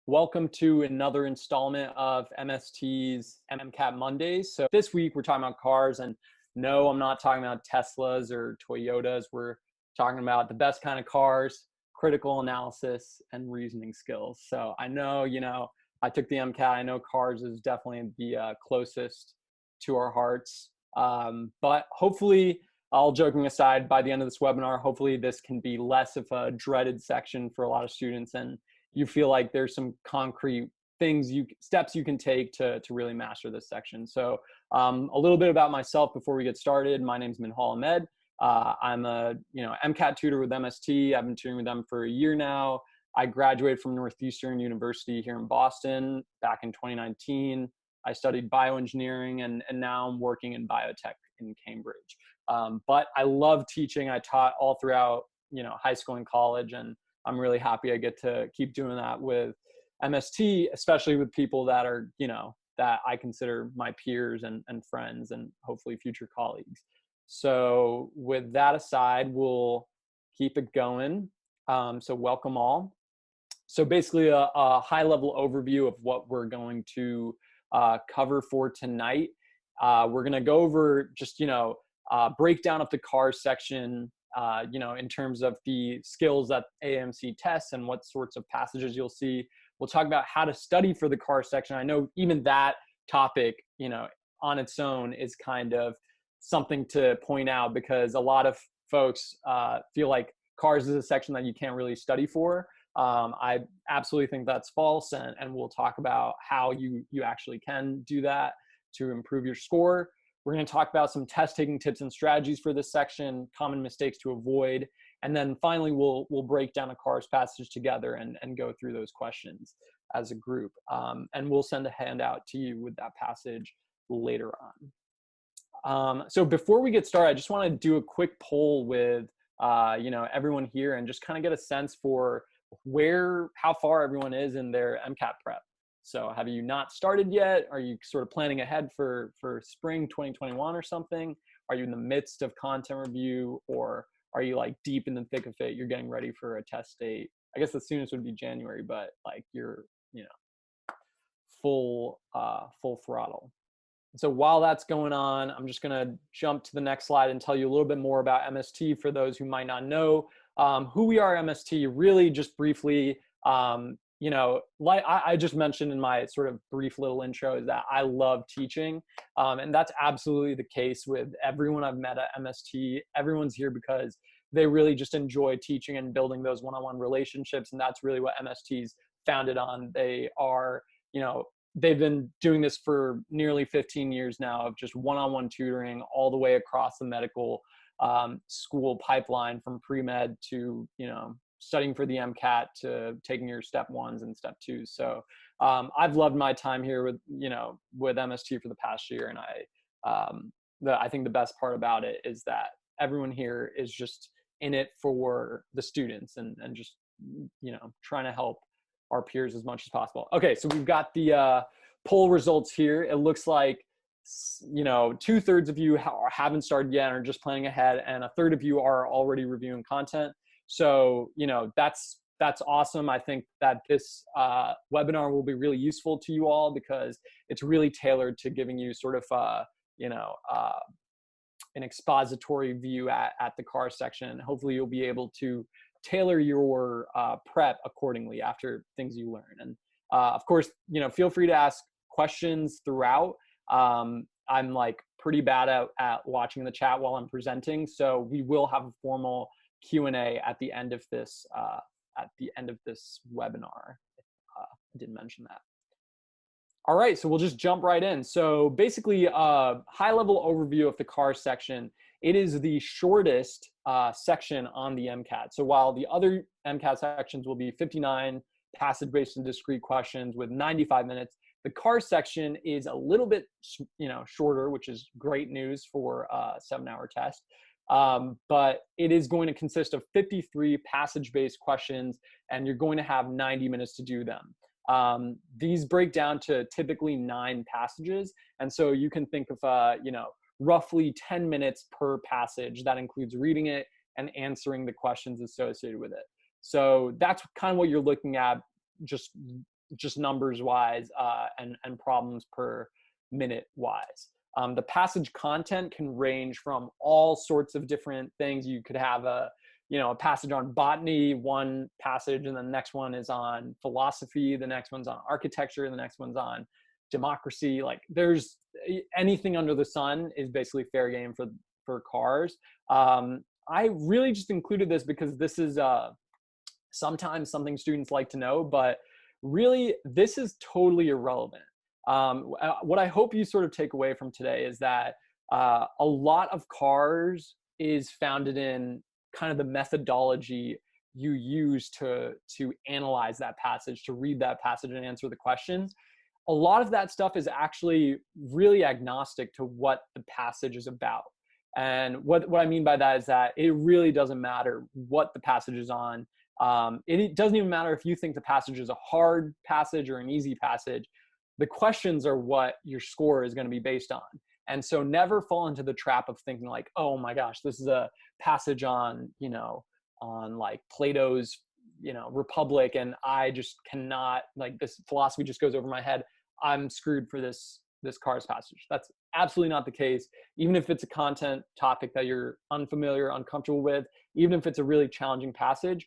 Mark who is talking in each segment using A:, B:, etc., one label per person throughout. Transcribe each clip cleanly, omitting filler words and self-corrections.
A: Welcome to another installment of MST's MCAT Mondays. So this week we're talking about cars, and no, I'm not talking about Teslas or Toyotas. We're talking about the best kind of cars, critical analysis, and reasoning skills. So I know, I took the MCAT. I know cars is definitely the closest to our hearts. But hopefully, all joking aside, by the end of this webinar, hopefully this can be less of a dreaded section for a lot of students, and you feel like there's some concrete steps you can take to really master this section. So a little bit about myself before we get started. My name is Minhal Ahmed. I'm a MCAT tutor with MST. I've been tutoring with them for a year now. I graduated from Northeastern University here in Boston back in 2019. I studied bioengineering, and now I'm working in biotech in Cambridge. But I love teaching. I taught all throughout high school and college, and I'm really happy I get to keep doing that with MST, especially with people that are, that I consider my peers and friends and hopefully future colleagues. So with that aside, we'll keep it going. So welcome all. So basically a high level overview of what we're going to cover for tonight. We're going to go over just, breakdown of the cars section, in terms of the skills that AAMC tests and what sorts of passages you'll see. We'll talk about how to study for the car section. I know even that topic, on its own is kind of something to point out, because a lot of folks feel like cars is a section that you can't really study for. I absolutely think that's false, and we'll talk about how you actually can do that to improve your score. We're going to talk about some test taking tips and strategies for this section, common mistakes to avoid, and then finally we'll break down a cars passage together and go through those questions as a group. And we'll send a handout to you with that passage later on. So before we get started, I just want to do a quick poll with everyone here and just kind of get a sense for how far everyone is in their MCAT prep. So have you not started yet? Are you sort of planning ahead for spring 2021 or something? Are you in the midst of content review, or are you like deep in the thick of it? You're getting ready for a test date. I guess the soonest would be January, but like you're, full throttle. So while that's going on, I'm just going to jump to the next slide and tell you a little bit more about MST for those who might not know who we are. MST, really just briefly, like I just mentioned in my sort of brief little intro, is that I love teaching. And that's absolutely the case with everyone I've met at MST. Everyone's here because they really just enjoy teaching and building those one-on-one relationships. And that's really what MST's founded on. They are, they've been doing this for nearly 15 years now of just one-on-one tutoring all the way across the medical school pipeline, from pre-med to, studying for the MCAT to taking your step 1s and step 2s. So I've loved my time here with MST for the past year. And I think the best part about it is that everyone here is just in it for the students and just, trying to help our peers as much as possible. Okay, so we've got the poll results here. It looks like 2/3 of you haven't started yet and are just planning ahead, and 1/3 of you are already reviewing content. So, that's awesome. I think that this webinar will be really useful to you all, because it's really tailored to giving you sort of, an expository view at the car section. Hopefully you'll be able to tailor your prep accordingly after things you learn. And of course, feel free to ask questions throughout. I'm like pretty bad at watching the chat while I'm presenting, so we will have a formal Q&A at the end of this webinar. I didn't mention that. All right, so we'll just jump right in. So basically, a high-level overview of the cars section. It is the shortest section on the MCAT. So while the other MCAT sections will be 59 passage-based and discrete questions with 95 minutes, the cars section is a little bit, shorter, which is great news for a 7-hour test. But it is going to consist of 53 passage-based questions, and you're going to have 90 minutes to do them. These break down to typically 9 passages, and so you can think of roughly 10 minutes per passage. That includes reading it and answering the questions associated with it. So that's kind of what you're looking at, just just numbers wise, and problems per minute wise. The passage content can range from all sorts of different things. You could have a passage on botany, one passage, and the next one is on philosophy, the next one's on architecture, and the next one's on democracy. Like, there's anything under the sun is basically fair game for cars. I really just included this because this is sometimes something students like to know, but really this is totally irrelevant. What I hope you sort of take away from today is that a lot of cars is founded in kind of the methodology you use to analyze that passage, to read that passage and answer the questions. A lot of that stuff is actually really agnostic to what the passage is about. And what I mean by that is that it really doesn't matter what the passage is on. It doesn't even matter if you think the passage is a hard passage or an easy passage. The questions are what your score is going to be based on. And so never fall into the trap of thinking like, oh my gosh, this is a passage on, on like Plato's, Republic, and I just cannot, like, this philosophy just goes over my head. I'm screwed for this CARS passage. That's absolutely not the case. Even if it's a content topic that you're unfamiliar, uncomfortable with, even if it's a really challenging passage,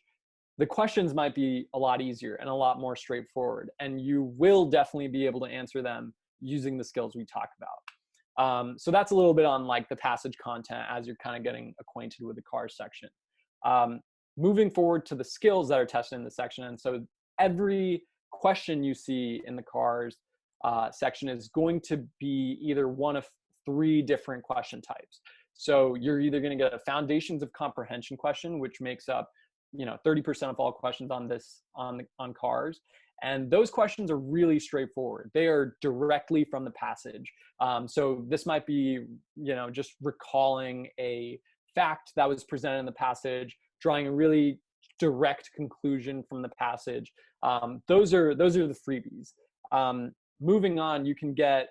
A: the questions might be a lot easier and a lot more straightforward, and you will definitely be able to answer them using the skills we talk about. So that's a little bit on like the passage content as you're kind of getting acquainted with the CARS section. Moving forward to the skills that are tested in the section. And so every question you see in the CARS section is going to be either one of 3 different question types. So you're either going to get a foundations of comprehension question, which makes up 30% of all questions on CARS. And those questions are really straightforward. They are directly from the passage. So this might be, just recalling a fact that was presented in the passage, drawing a really direct conclusion from the passage. Those are the freebies. Moving on, you can get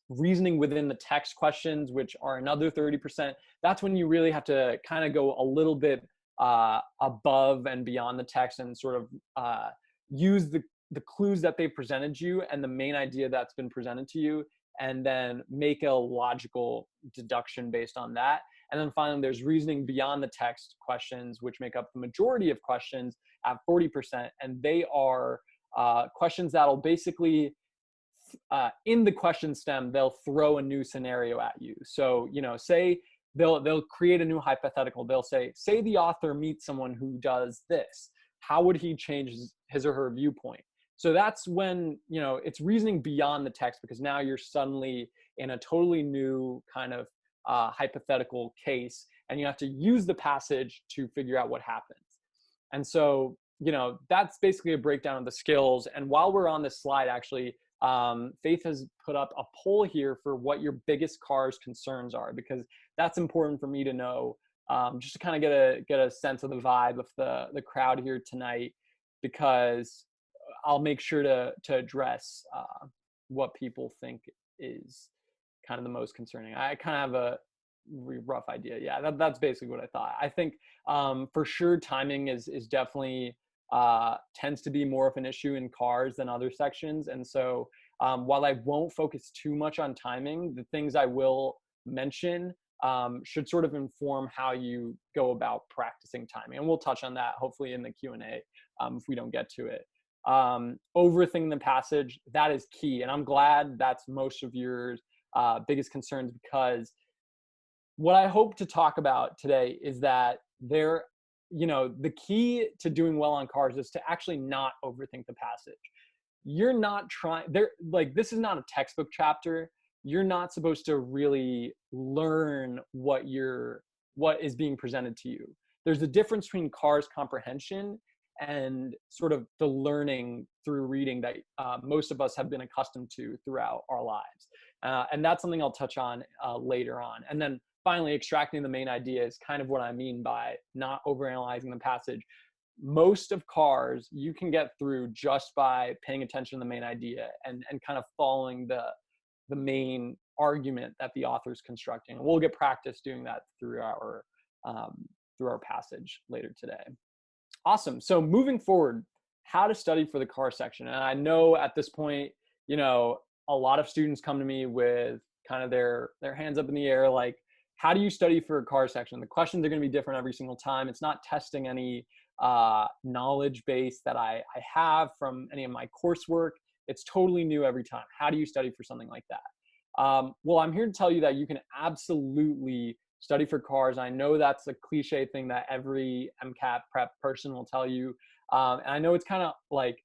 A: reasoning within the text questions, which are another 30%. That's when you really have to kind of go a little bit above and beyond the text and sort of use the clues that they presented you and the main idea that's been presented to you, and then make a logical deduction based on that. And then finally, there's reasoning beyond the text questions, which make up the majority of questions at 40%. And they are questions that'll basically, in the question stem, they'll throw a new scenario at you. So, say they'll create a new hypothetical. They'll say the author meets someone who does this. How would he change his or her viewpoint? So that's when, it's reasoning beyond the text, because now you're suddenly in a totally new kind of hypothetical case, and you have to use the passage to figure out what happens. And so, that's basically a breakdown of the skills. And while we're on this slide, actually, Faith has put up a poll here for what your biggest CARS concerns are, because that's important for me to know, just to kind of get a sense of the vibe of the crowd here tonight, because I'll make sure to address what people think is kind of the most concerning. I kind of have a rough idea. Yeah, that's basically what I thought. I think for sure timing is definitely tends to be more of an issue in CARS than other sections. And so while I won't focus too much on timing, the things I will mention should sort of inform how you go about practicing timing. And we'll touch on that hopefully in the Q&A if we don't get to it. Overthinking the passage, that is key. And I'm glad that's most of your biggest concerns, because what I hope to talk about today is that the key to doing well on CARS is to actually not overthink the passage. You're not this is not a textbook chapter. You're not supposed to really learn what is being presented to you. There's a difference between CARS comprehension and sort of the learning through reading that most of us have been accustomed to throughout our lives. And that's something I'll touch on later on. And then finally, extracting the main idea is kind of what I mean by not overanalyzing the passage. Most of CARS you can get through just by paying attention to the main idea and kind of following the main argument that the author is constructing. And we'll get practice doing that through our passage later today. Awesome. So moving forward, how to study for the car section. And I know at this point, you know, a lot of students come to me with kind of their hands up in the air, like, how do you study for a car section? The questions are going to be different every single time. It's not testing any knowledge base that I have from any of my coursework. It's totally new every time. How do you study for something like that? Well, I'm here to tell you that you can absolutely study for cars. I know that's a cliche thing that every MCAT prep person will tell you. And I know it's kind of like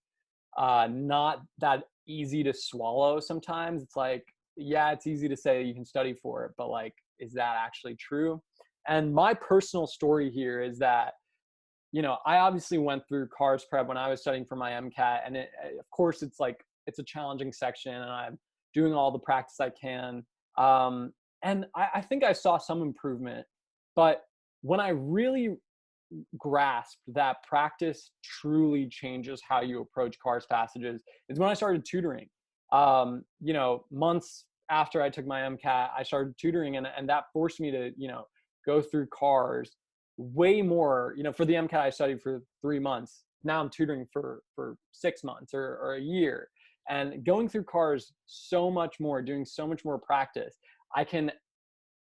A: not that easy to swallow sometimes. It's like, yeah, it's easy to say you can study for it, but like, is that actually true? And my personal story here is that, you know, I obviously went through cars prep when I was studying for my MCAT. And of course, it's like, it's a challenging section and I'm doing all the practice I can. And I think I saw some improvement. But when I really grasped that practice truly changes how you approach cars passages is when I started tutoring. You know, months after I took my MCAT, I started tutoring, and that forced me to, you know, go through cars way more. You know, for the MCAT, I studied for 3 months. Now I'm tutoring for 6 months or a year, and going through cars so much more, doing so much more practice. I can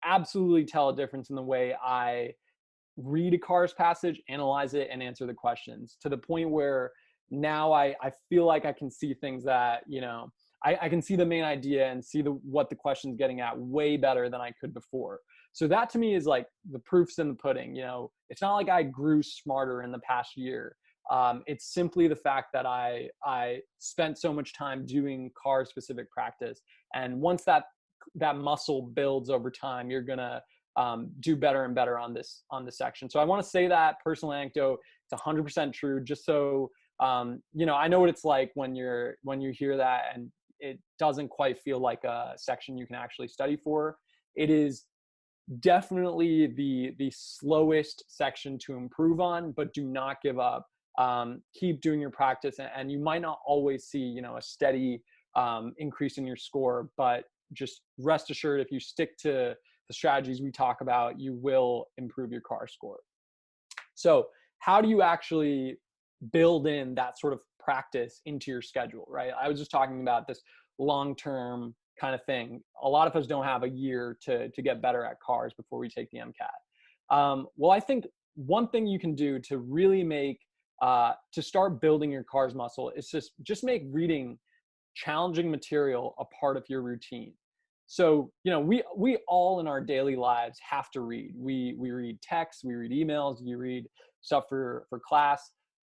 A: absolutely tell a difference in the way I read a cars passage, analyze it, and answer the questions, to the point where now I feel like I can see things that, you know, I can see the main idea and see what the question's getting at way better than I could before. So that to me is like the proof's in the pudding. You know, it's not like I grew smarter in the past year. It's simply the fact that I spent so much time doing car specific practice. And once that muscle builds over time, you're gonna do better and better on this section. So I want to say that personal anecdote, it's 100% true. Just so you know, I know what it's like when you hear that and it doesn't quite feel like a section you can actually study for. It is definitely the slowest section to improve on, but do not give up. Keep doing your practice, and you might not always see, you know, a steady increase in your score, but just rest assured, if you stick to the strategies we talk about, you will improve your car score. So how do you actually build in that sort of practice into your schedule, right? I was just talking about this long-term kind of thing. A lot of us don't have a year to get better at cars before we take the MCAT. Well, I think one thing you can do to really make, to start building your cars muscle is just make reading challenging material a part of your routine. So, you know, we all in our daily lives have to read. We read texts, we read emails, you read stuff for class.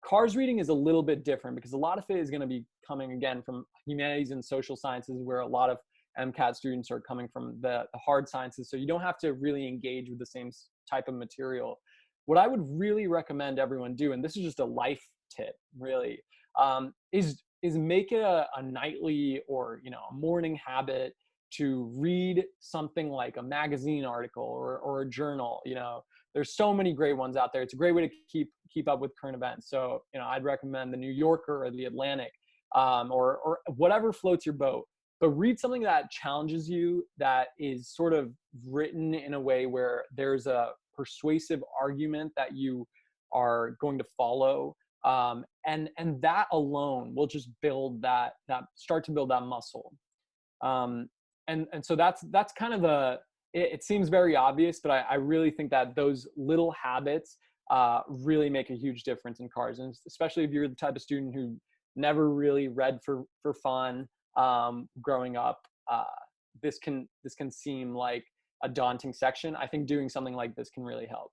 A: Cars reading is a little bit different because a lot of it is going to be coming again from humanities and social sciences, where a lot of MCAT students are coming from the hard sciences. So you don't have to really engage with the same type of material. What I would really recommend everyone do, and this is just a life tip really, is make it a nightly or, you know, a morning habit to read something like a magazine article or a journal. You know, there's so many great ones out there. It's a great way to keep up with current events. So, you know, I'd recommend the New Yorker or the Atlantic, or whatever floats your boat. But read something that challenges you, that is sort of written in a way where there's a persuasive argument that you are going to follow. And that alone will just build start to build that muscle. And so that's kind of it seems very obvious, but I really think that those little habits really make a huge difference in cars. And especially if you're the type of student who never really read for fun growing up, this can seem like a daunting section. I think doing something like this can really help.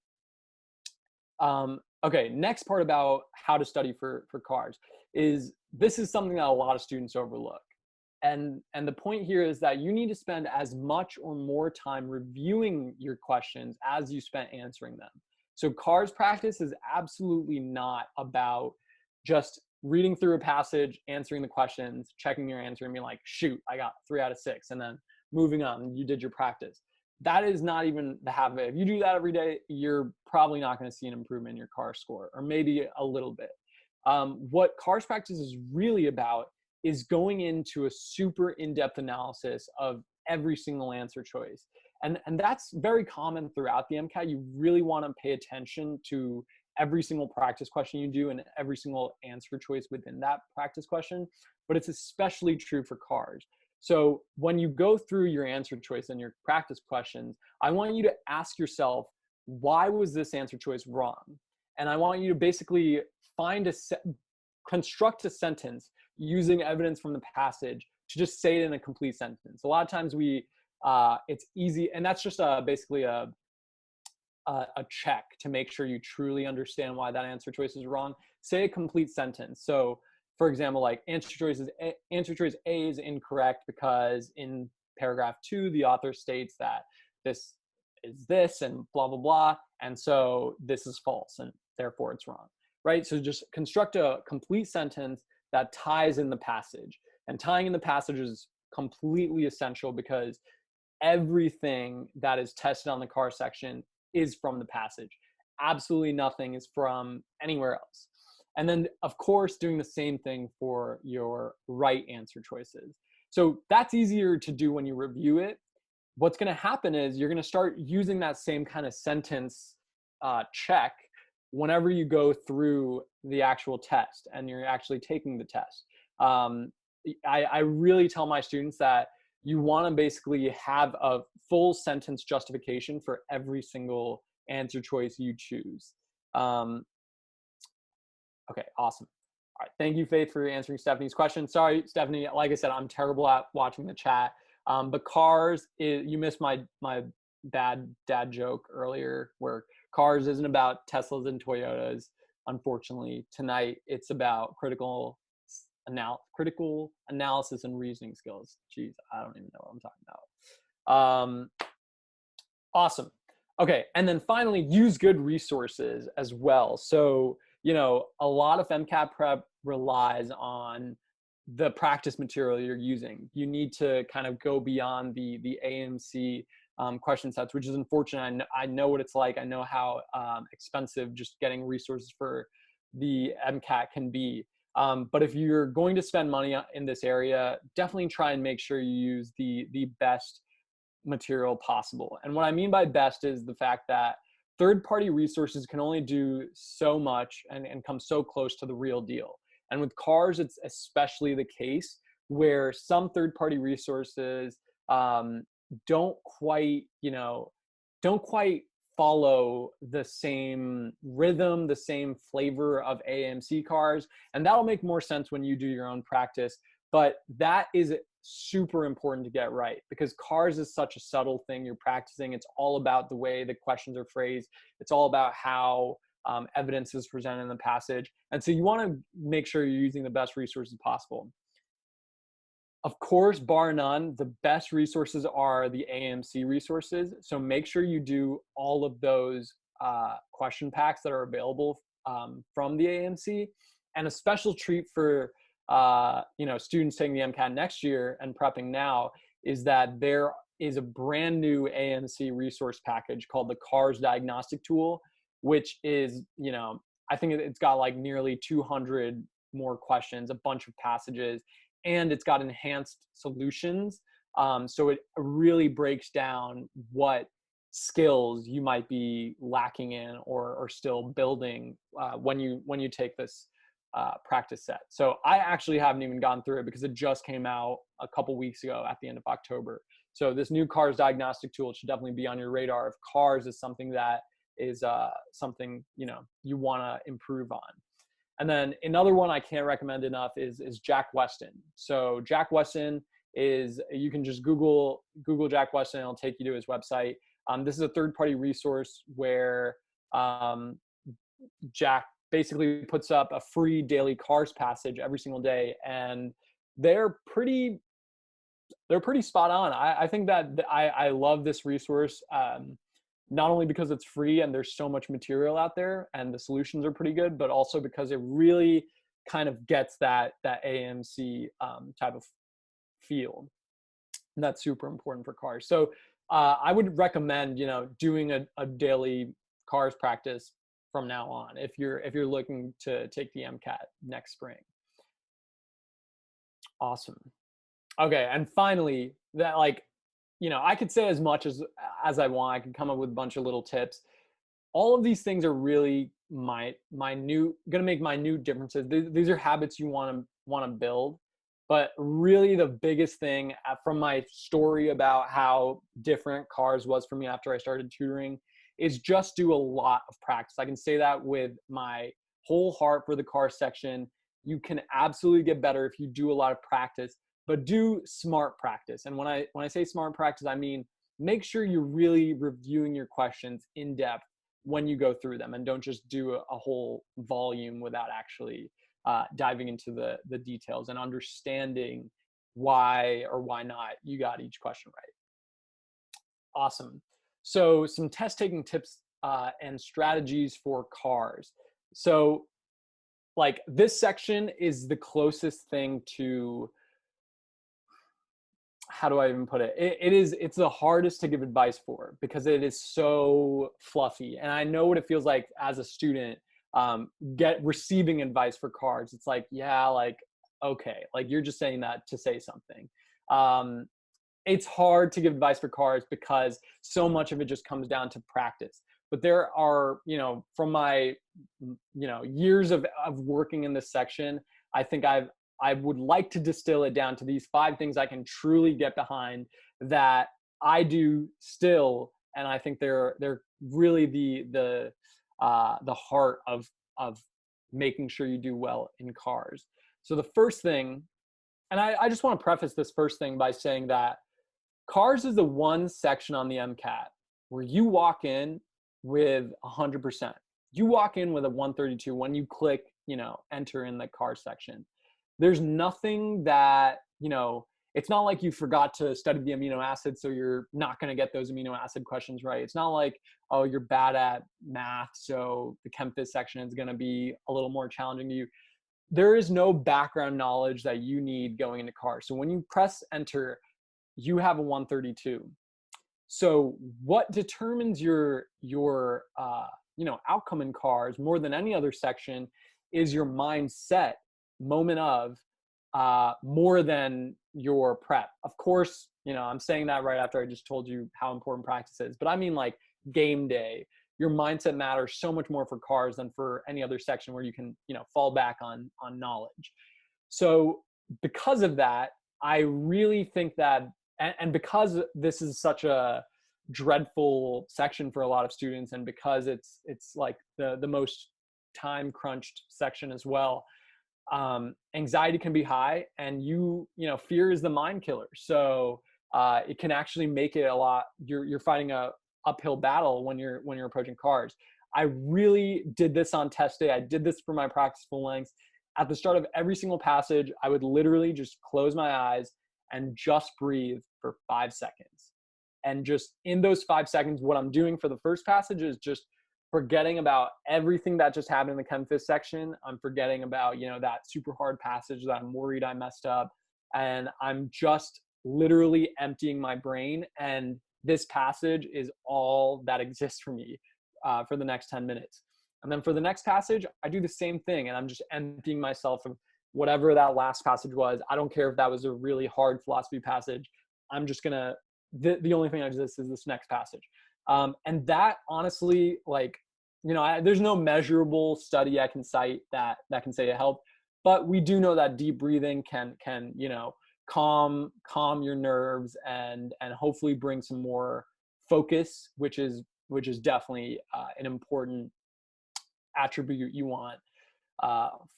A: Okay, next part about how to study for cars is, this is something that a lot of students overlook. And the point here is that you need to spend as much or more time reviewing your questions as you spent answering them. So cars practice is absolutely not about just reading through a passage, answering the questions, checking your answer and being like, shoot, I got 3 out of 6, and then moving on, you did your practice. That is not even the half of it. If you do that every day, you're probably not going to see an improvement in your car score, or maybe a little bit. What cars practice is really about is going into a super in-depth analysis of every single answer choice. And that's very common throughout the MCAT. You really want to pay attention to every single practice question you do and every single answer choice within that practice question, but it's especially true for cars. So when you go through your answer choice and your practice questions, I want you to ask yourself, why was this answer choice wrong? And I want you to basically construct a sentence using evidence from the passage to just say it in a complete sentence. A lot of times it's easy, and that's just basically a check to make sure you truly understand why that answer choice is wrong. Say a complete sentence. So for example, like answer choice A is incorrect because in paragraph 2, the author states that this is this and blah, blah, blah. And so this is false and therefore it's wrong, right? So just construct a complete sentence that ties in the passage. And tying in the passage is completely essential because everything that is tested on the car section is from the passage. Absolutely nothing is from anywhere else. And then, of course, doing the same thing for your right answer choices. So that's easier to do when you review it. What's going to happen is you're going to start using that same kind of sentence check whenever you go through the actual test and you're actually taking the test. I really tell my students that you want to basically have a full sentence justification for every single answer choice you choose. Okay, awesome. All right, thank you, Faith, for answering Stephanie's question. Sorry, Stephanie, like I said, I'm terrible at watching the chat. But cars, you missed my bad dad joke earlier, where cars isn't about Teslas and Toyotas. Unfortunately, tonight it's about critical analysis and reasoning skills. Jeez, I don't even know what I'm talking about. Awesome. Okay, and then finally, use good resources as well. So, a lot of MCAT prep relies on the practice material you're using. You need to kind of go beyond the AAMC question sets, which is unfortunate. I know what it's like. I know how expensive just getting resources for the MCAT can be. But if you're going to spend money in this area, definitely try and make sure you use the best material possible. And what I mean by best is the fact that third-party resources can only do so much and come so close to the real deal. And with cars, it's especially the case where some third-party resources don't quite follow the same rhythm, the same flavor of AAMC cars. And that'll make more sense when you do your own practice. But that is super important to get right because cars is such a subtle thing you're practicing. It's all about the way the questions are phrased. It's all about how evidence is presented in the passage. And so you want to make sure you're using the best resources possible. Of course, bar none, the best resources are the AAMC resources. So make sure you do all of those question packs that are available from the AAMC. And a special treat for students taking the MCAT next year and prepping now is that there is a brand new AAMC resource package called the CARS Diagnostic tool, which is, I think it's got like nearly 200 more questions, a bunch of passages, and it's got enhanced solutions. So it really breaks down what skills you might be lacking in or still building when you take this practice set. So I actually haven't even gone through it because it just came out a couple weeks ago at the end of October. So this new CARS Diagnostic tool should definitely be on your radar if cars is something that is something you want to improve on. And then another one I can't recommend enough is Jack Weston. So Jack Weston is, you can just Google Jack Weston and it'll take you to his website. This is a third-party resource where Jack basically puts up a free daily cars passage every single day, and they're pretty spot on. I think that I love this resource, not only because it's free and there's so much material out there and the solutions are pretty good, but also because it really kind of gets that AAMC type of feel. And that's super important for cars. So I would recommend, doing a daily cars practice from now on if you're looking to take the MCAT next spring. Awesome. Okay, and finally, that I could say as much as I want. I could come up with a bunch of little tips. All of these things are really gonna make my new differences. These are habits you want to build. But really the biggest thing from my story about how different cars was for me after I started tutoring is just do a lot of practice. I can say that with my whole heart for the car section. You can absolutely get better if you do a lot of practice, but do smart practice. And when I say smart practice, I mean, make sure you're really reviewing your questions in depth when you go through them, and don't just do a whole volume without actually diving into the details and understanding why or why not you got each question right. Awesome. So some test taking tips and strategies for cars. So like this section is the closest thing to, how do I even put it? It's the hardest to give advice for because it is so fluffy. And I know what it feels like as a student receiving advice for cars. It's like, yeah, like, okay, like you're just saying that to say something. It's hard to give advice for cars because so much of it just comes down to practice. But there are, from my, years of working in this section, I think I would like to distill it down to these 5 things I can truly get behind that I do still. And I think they're really the heart of making sure you do well in cars. So the first thing, and I just want to preface this first thing by saying that cars is the one section on the MCAT where you walk in with 100%. You walk in with a 132 when you click, enter in the car section. There's nothing that, it's not like you forgot to study the amino acids, so you're not going to get those amino acid questions right. It's not like, oh, you're bad at math, so the chem phys section is going to be a little more challenging to you. There is no background knowledge that you need going into cars. So when you press enter, you have a 132. So what determines your outcome in cars more than any other section is your mindset moment of more than your prep. Of course, I'm saying that right after I just told you how important practice is, but I mean like game day, your mindset matters so much more for cars than for any other section where you can, fall back on knowledge. So because of that, I really think that, and because this is such a dreadful section for a lot of students, and because it's like the most time crunched section as well, anxiety can be high, and fear is the mind killer. So it can actually make it a lot, you're fighting a uphill battle when you're approaching cars. I really did this on test day. I did this for my practice full lengths. At the start of every single passage, I would literally just close my eyes and just breathe for 5 seconds. And just in those 5 seconds, what I'm doing for the first passage is just forgetting about everything that just happened in the chem phys section. I'm forgetting about, that super hard passage that I'm worried I messed up. And I'm just literally emptying my brain. And this passage is all that exists for me for the next 10 minutes. And then for the next passage, I do the same thing. And I'm just emptying myself of whatever that last passage was. I don't care if that was a really hard philosophy passage. I'm just going to, the only thing that exists is this next passage. And that honestly, there's no measurable study I can cite that can say it helped, but we do know that deep breathing can calm your nerves and hopefully bring some more focus, which is definitely an important attribute you want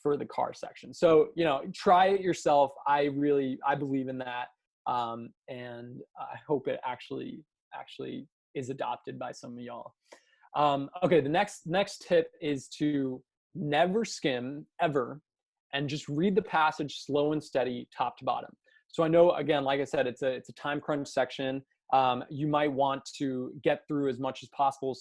A: for the car section. So, try it yourself. I believe in that. And I hope it actually is adopted by some of y'all. Okay, the next tip is to never skim ever, and just read the passage slow and steady, top to bottom. So I know, again, like I said, it's a time crunch section. You might want to get through as much as possible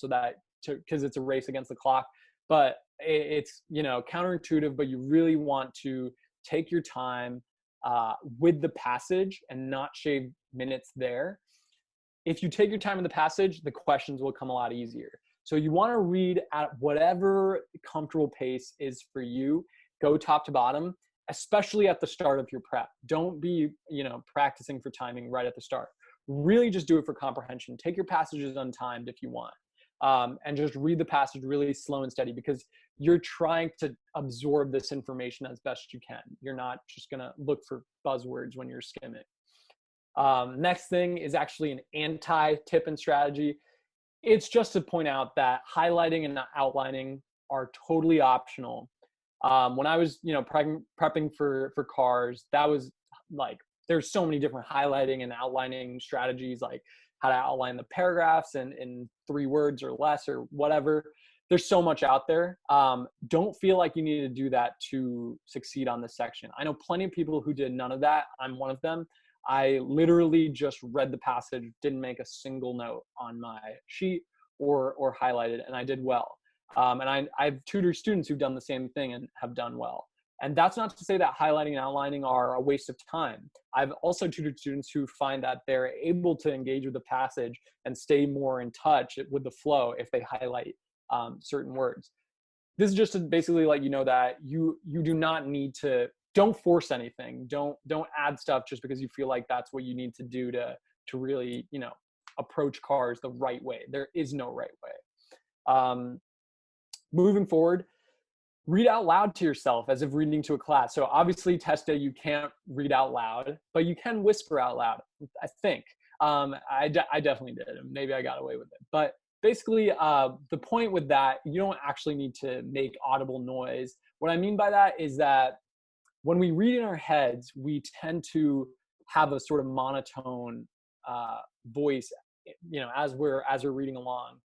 A: because it's a race against the clock, but it's counterintuitive, but you really want to take your time with the passage and not shave minutes there. If you take your time in the passage, the questions will come a lot easier. So you want to read at whatever comfortable pace is for you. Go top to bottom, especially at the start of your prep. Don't be, practicing for timing right at the start. Really just do it for comprehension. Take your passages untimed if you want. and just read the passage really slow and steady, because you're trying to absorb this information as best you can. You're not just going to look for buzzwords when you're skimming. Next thing is actually an anti-tip and strategy. It's just to point out that highlighting and outlining are totally optional. When I was, prepping for cars, that was like, there's so many different highlighting and outlining strategies, like how to outline the paragraphs in 3 words or less or whatever. There's so much out there. Don't feel like you need to do that to succeed on this section. I know plenty of people who did none of that. I'm one of them. I literally just read the passage, didn't make a single note on my sheet or highlighted, and I did well. And I've tutored students who've done the same thing and have done well. And that's not to say that highlighting and outlining are a waste of time. I've also tutored students who find that they're able to engage with the passage and stay more in touch with the flow if they highlight certain words. This is just to basically let you know that you do not need to, don't force anything. Don't add stuff just because you feel like that's what you need to do to really, approach cars the right way. There is no right way. Moving forward, read out loud to yourself as if reading to a class. So obviously test day, you can't read out loud, but you can whisper out loud, I think. I definitely did. Maybe I got away with it. But basically, the point with that, you don't actually need to make audible noise. What I mean by that is that when we read in our heads, we tend to have a sort of monotone voice, as we're reading along.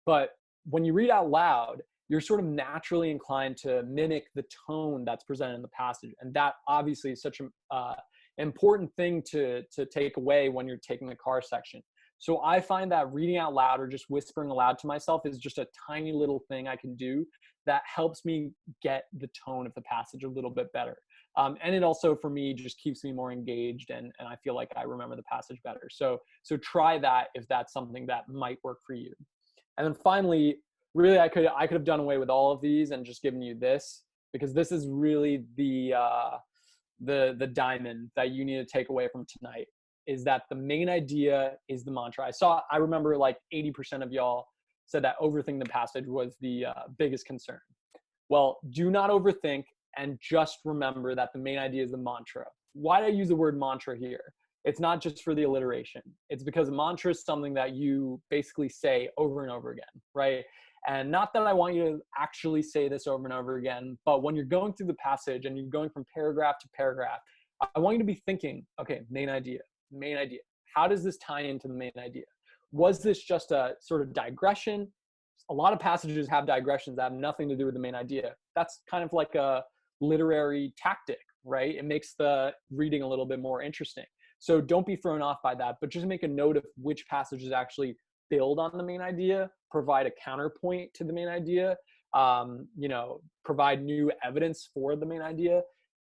A: But when you read out loud, you're sort of naturally inclined to mimic the tone that's presented in the passage. And that obviously is such an important thing to take away when you're taking the car section. So I find that reading out loud or just whispering aloud to myself is just a tiny little thing I can do that helps me get the tone of the passage a little bit better. And it also, for me, just keeps me more engaged, and I feel like I remember the passage better. So try that if that's something that might work for you. And then finally, really, I could have done away with all of these and just given you this, because this is really the diamond that you need to take away from tonight, is that the main idea is the mantra. I remember like 80% of y'all said that overthinking the passage was the biggest concern. Well, do not overthink, and just remember that the main idea is the mantra. Why do I use the word mantra here? It's not just for the alliteration. It's because a mantra is something that you basically say over and over again, right? And not that I want you to actually say this over and over again, but when you're going through the passage and you're going from paragraph to paragraph, I want you to be thinking, okay, main idea. How does this tie into the main idea? Was this just a sort of digression? A lot of passages have digressions that have nothing to do with the main idea. That's kind of like a literary tactic, right? It makes the reading a little bit more interesting. So don't be thrown off by that, but just make a note of which passages actually build on the main idea, provide a counterpoint to the main idea, provide new evidence for the main idea.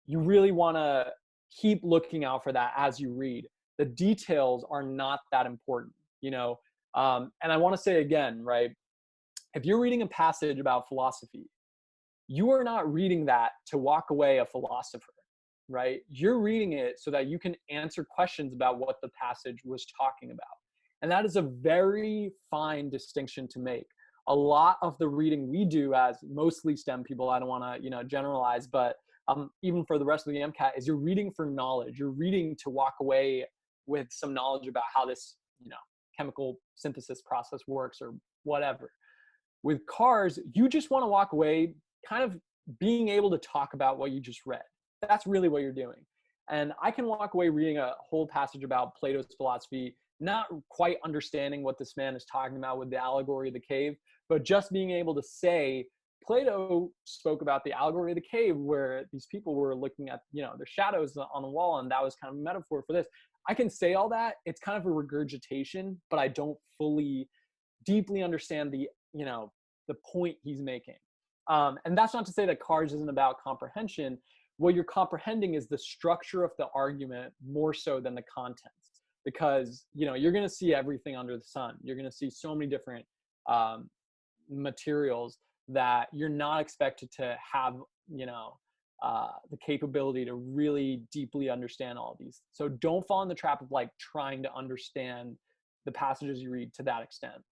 A: You really want to keep looking out for that as you read. The details are not that important, and I want to say again, right? If you're reading a passage about philosophy, you are not reading that to walk away a philosopher, right? You're reading it so that you can answer questions about what the passage was talking about. And that is a very fine distinction to make. A lot of the reading we do as mostly STEM people, I don't want to, generalize, but even for the rest of the MCAT, is you're reading for knowledge. You're reading to walk away with some knowledge about how this, chemical synthesis process works or whatever. With cars, you just want to walk away kind of being able to talk about what you just read. That's really what you're doing. And I can walk away reading a whole passage about Plato's philosophy, not quite understanding what this man is talking about with the allegory of the cave, but just being able to say, Plato spoke about the allegory of the cave where these people were looking at, their shadows on the wall, and that was kind of a metaphor for this. I can say all that. It's kind of a regurgitation, but I don't fully deeply understand the point he's making. And that's not to say that CARS isn't about comprehension. What you're comprehending is the structure of the argument more so than the contents, because you're going to see everything under the sun. You're going to see so many different materials that you're not expected to have the capability to really deeply understand all of these. So don't fall in the trap of like trying to understand the passages you read to that extent.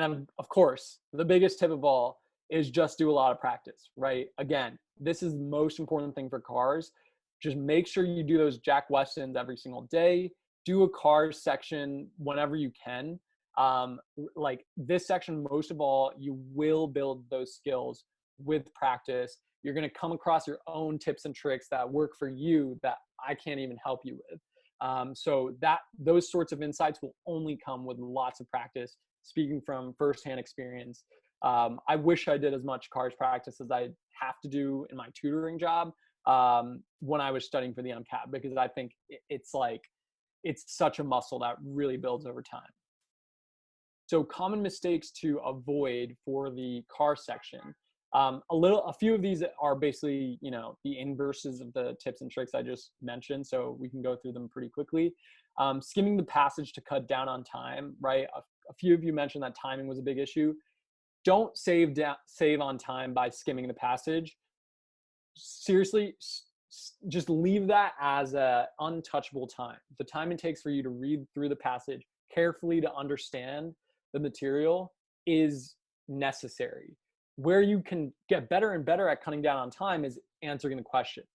A: And of course, the biggest tip of all is just do a lot of practice, right? Again, this is the most important thing for cars. Just make sure you do those Jack Westons every single day. Do a cars section whenever you can. Like this section, most of all, you will build those skills with practice. You're going to come across your own tips and tricks that work for you that I can't even help you with. So those sorts of insights will only come with lots of practice. Speaking from firsthand experience, I wish I did as much cars practice as I have to do in my tutoring job when I was studying for the MCAT, because I think it's such a muscle that really builds over time. So common mistakes to avoid for the car section. A few of these are basically, the inverses of the tips and tricks I just mentioned. So we can go through them pretty quickly. Skimming the passage to cut down on time, right? A few of you mentioned that timing was a big issue. Don't save on time by skimming the passage. Seriously, just leave that as a untouchable time. The time it takes for you to read through the passage carefully to understand the material is necessary. Where you can get better and better at cutting down on time is answering the questions.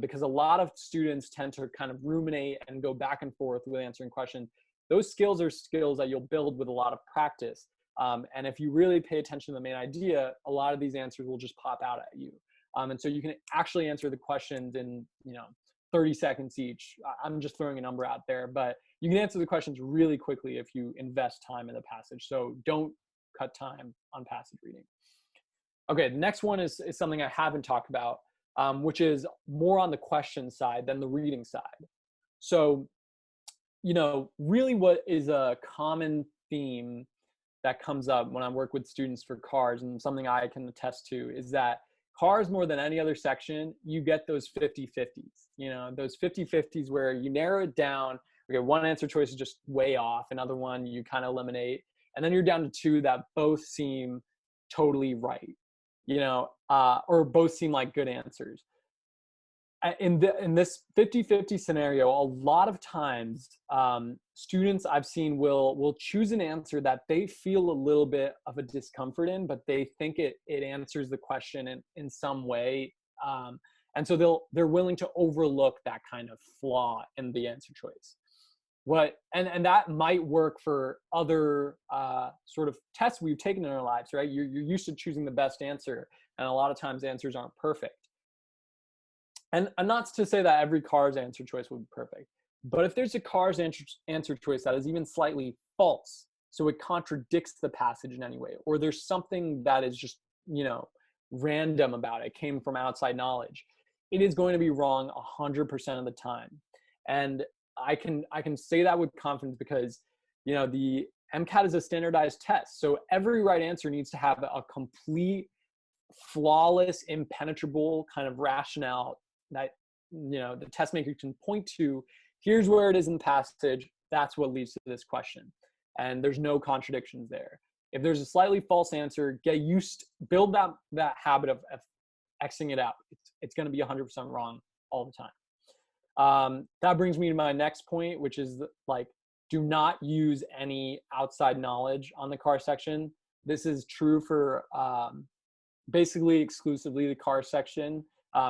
A: Because a lot of students tend to kind of ruminate and go back and forth with answering questions. Those skills are skills that you'll build with a lot of practice. And if you really pay attention to the main idea, a lot of these answers will just pop out at you. And so you can actually answer the questions in, 30 seconds each. I'm just throwing a number out there, but you can answer the questions really quickly if you invest time in the passage. So don't cut time on passage reading. Okay, the next one is something I haven't talked about, which is more on the question side than the reading side. So, really what is a common theme that comes up when I work with students for cars, and something I can attest to, is that cars, more than any other section, you get those 50-50s, those 50-50s where you narrow it down. Okay, one answer choice is just way off, another one you kind of eliminate, and then you're down to two that both seem totally right, or both seem like good answers. In this 50-50 scenario, a lot of times students I've seen will choose an answer that they feel a little bit of a discomfort in, but they think it answers the question in some way. And so they're willing to overlook that kind of flaw in the answer choice. And that might work for other sort of tests we've taken in our lives, right? You're used to choosing the best answer, and a lot of times answers aren't perfect. And not to say that every CARS answer choice would be perfect, but if there's a CARS answer choice that is even slightly false, so it contradicts the passage in any way, or there's something that is just, random about it, came from outside knowledge, it is going to be wrong 100% of the time. And I can say that with confidence because, the MCAT is a standardized test. So every right answer needs to have a complete, flawless, impenetrable kind of rationale that, the test maker can point to. Here's where it is in the passage. That's what leads to this question. And there's no contradictions there. If there's a slightly false answer, build that habit of Xing it out. It's going to be 100% wrong all the time. That brings me to my next point, which is do not use any outside knowledge on the car section. This is true for basically exclusively the car section.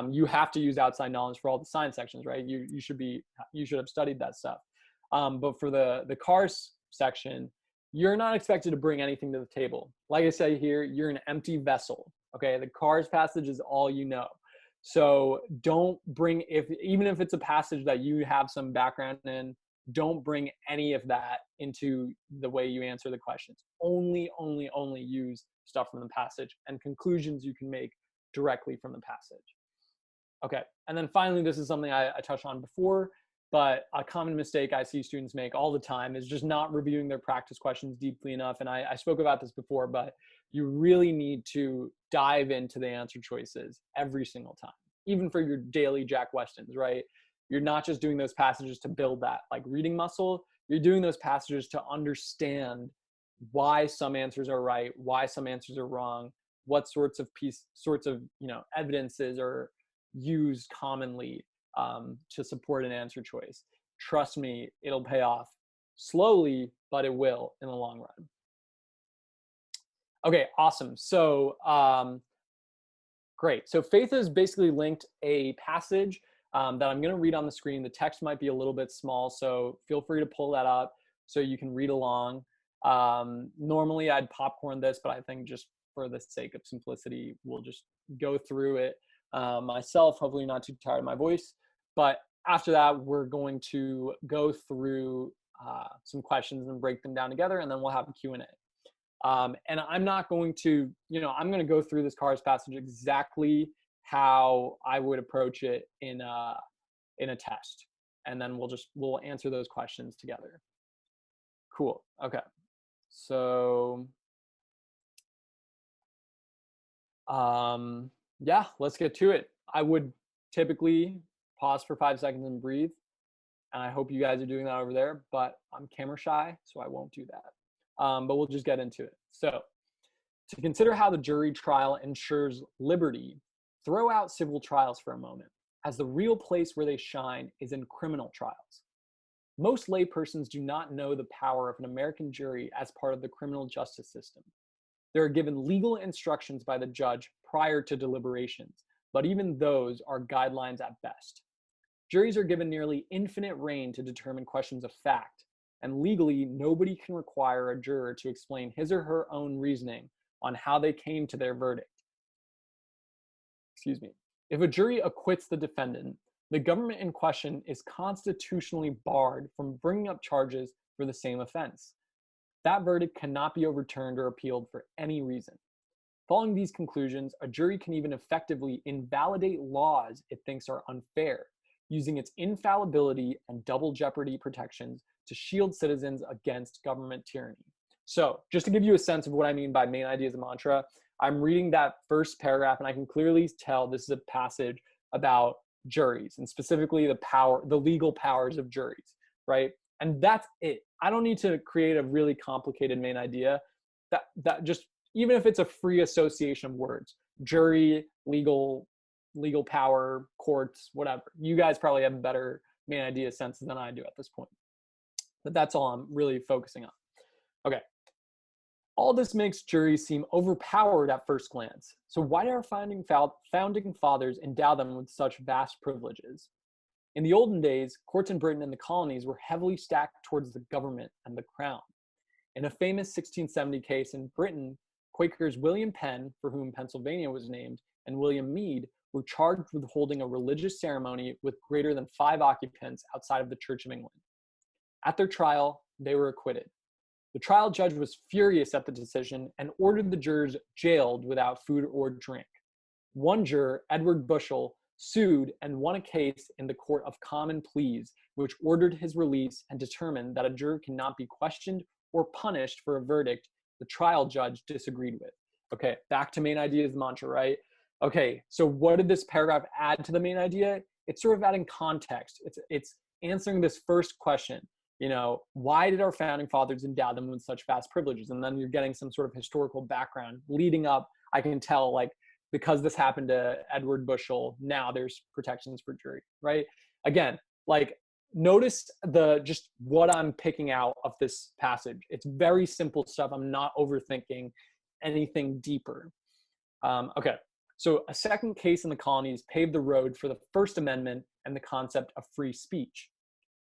A: You have to use outside knowledge for all the science sections, right? You should have studied that stuff. But for the cars section, you're not expected to bring anything to the table. Like I say here, you're an empty vessel. Okay, the cars passage is all you know. So don't bring, even if it's a passage that you have some background in, don't bring any of that into the way you answer the questions. Only use stuff from the passage and conclusions you can make directly from the passage. Okay, and then finally, this is something I touched on before, but a common mistake I see students make all the time is just not reviewing their practice questions deeply enough. And I spoke about this before, but you really need to dive into the answer choices every single time, even for your daily Jack Westons, right? You're not just doing those passages to build that reading muscle. You're doing those passages to understand why some answers are right, why some answers are wrong, what sorts of evidences are used commonly to support an answer choice. Trust me, it'll pay off slowly, but it will in the long run. Okay, awesome. So great. So Faith has basically linked a passage that I'm going to read on the screen. The text might be a little bit small, so feel free to pull that up so you can read along. Normally I'd popcorn this, but I think just for the sake of simplicity, we'll just go through it myself, hopefully not too tired of my voice. But after that, we're going to go through some questions and break them down together, and then we'll have a Q&A. And I'm not going to, I'm going to go through this CARS passage exactly how I would approach it in a test. And then we'll answer those questions together. Cool. Okay. So, yeah, let's get to it. I would typically pause for 5 seconds and breathe. And I hope you guys are doing that over there, but I'm camera shy, so I won't do that. But we'll just get into it. So, to consider how the jury trial ensures liberty, throw out civil trials for a moment, as the real place where they shine is in criminal trials. Most laypersons do not know the power of an American jury as part of the criminal justice system. They are given legal instructions by the judge prior to deliberations, but even those are guidelines at best. Juries are given nearly infinite reign to determine questions of fact, and legally, nobody can require a juror to explain his or her own reasoning on how they came to their verdict. Excuse me. If a jury acquits the defendant, the government in question is constitutionally barred from bringing up charges for the same offense. That verdict cannot be overturned or appealed for any reason. Following these conclusions, a jury can even effectively invalidate laws it thinks are unfair, using its infallibility and double jeopardy protections to shield citizens against government tyranny. So just to give you a sense of what I mean by main ideas of mantra, I'm reading that first paragraph and I can clearly tell this is a passage about juries and specifically the legal powers of juries, right? And that's it. I don't need to create a really complicated main idea. That just, even if it's a free association of words, jury, legal power, courts, whatever. You guys probably have a better main idea sense than I do at this point. But that's all I'm really focusing on. Okay. All this makes juries seem overpowered at first glance. So why did our founding fathers endow them with such vast privileges? In the olden days, courts in Britain and the colonies were heavily stacked towards the government and the crown. In a famous 1670 case in Britain, Quakers William Penn, for whom Pennsylvania was named, and William Meade were charged with holding a religious ceremony with greater than 5 occupants outside of the Church of England. At their trial, they were acquitted. The trial judge was furious at the decision and ordered the jurors jailed without food or drink. One juror, Edward Bushell, sued and won a case in the Court of Common Pleas, which ordered his release and determined that a juror cannot be questioned or punished for a verdict the trial judge disagreed with. Okay, back to main ideas mantra, right? Okay, so what did this paragraph add to the main idea? It's sort of adding context. It's answering this first question. Why did our founding fathers endow them with such vast privileges? And then you're getting some sort of historical background leading up. I can tell, like, because this happened to Edward Bushell, now there's protections for jury, right? Again, like, notice just what I'm picking out of this passage. It's very simple stuff. I'm not overthinking anything deeper. Okay, so a second case in the colonies paved the road for the First Amendment and the concept of free speech.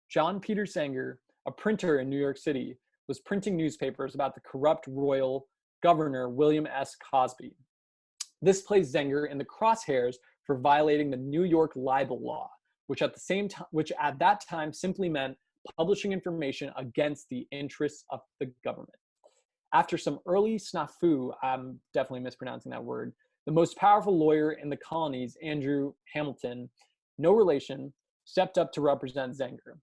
A: John Peter Zenger, a printer in New York City, was printing newspapers about the corrupt royal governor William S. Cosby. This placed Zenger in the crosshairs for violating the New York libel law, which at that time simply meant publishing information against the interests of the government. After some early snafu, I'm definitely mispronouncing that word, the most powerful lawyer in the colonies, Andrew Hamilton, no relation, stepped up to represent Zenger.